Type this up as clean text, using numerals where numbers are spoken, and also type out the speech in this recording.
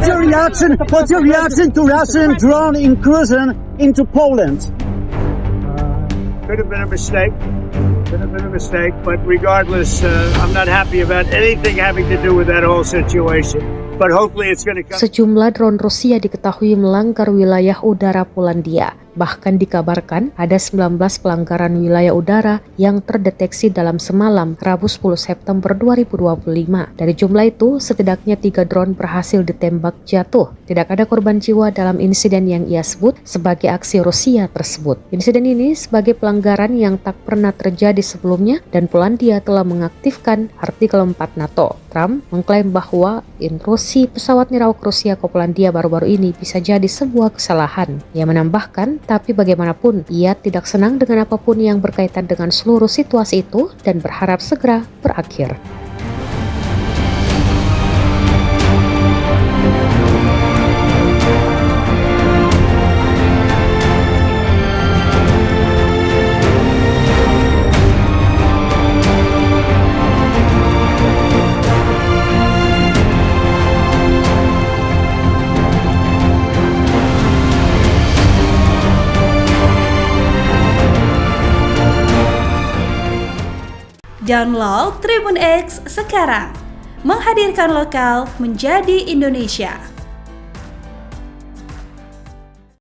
What's your reaction to Russian drone incursion into Poland? Could have been a mistake. But regardless, I'm not happy about anything having to do with that whole situation. But hopefully it's going to come. Sejumlah drone Rusia diketahui melanggar wilayah udara Polandia. Bahkan dikabarkan ada 19 pelanggaran wilayah udara yang terdeteksi dalam semalam Rabu 10 September 2025. Dari jumlah itu, setidaknya 3 drone berhasil ditembak jatuh. Tidak ada korban jiwa dalam insiden yang ia sebut sebagai aksi Rusia tersebut. Insiden ini sebagai pelanggaran yang tak pernah terjadi sebelumnya dan Polandia telah mengaktifkan artikel 4 NATO. Trump mengklaim bahwa intrusi pesawat nirawak Rusia ke Polandia baru-baru ini bisa jadi sebuah kesalahan. Ia menambahkan, tapi bagaimanapun ia tidak senang dengan apapun yang berkaitan dengan seluruh situasi itu dan berharap segera berakhir. Download Tribun X sekarang, menghadirkan lokal menjadi Indonesia.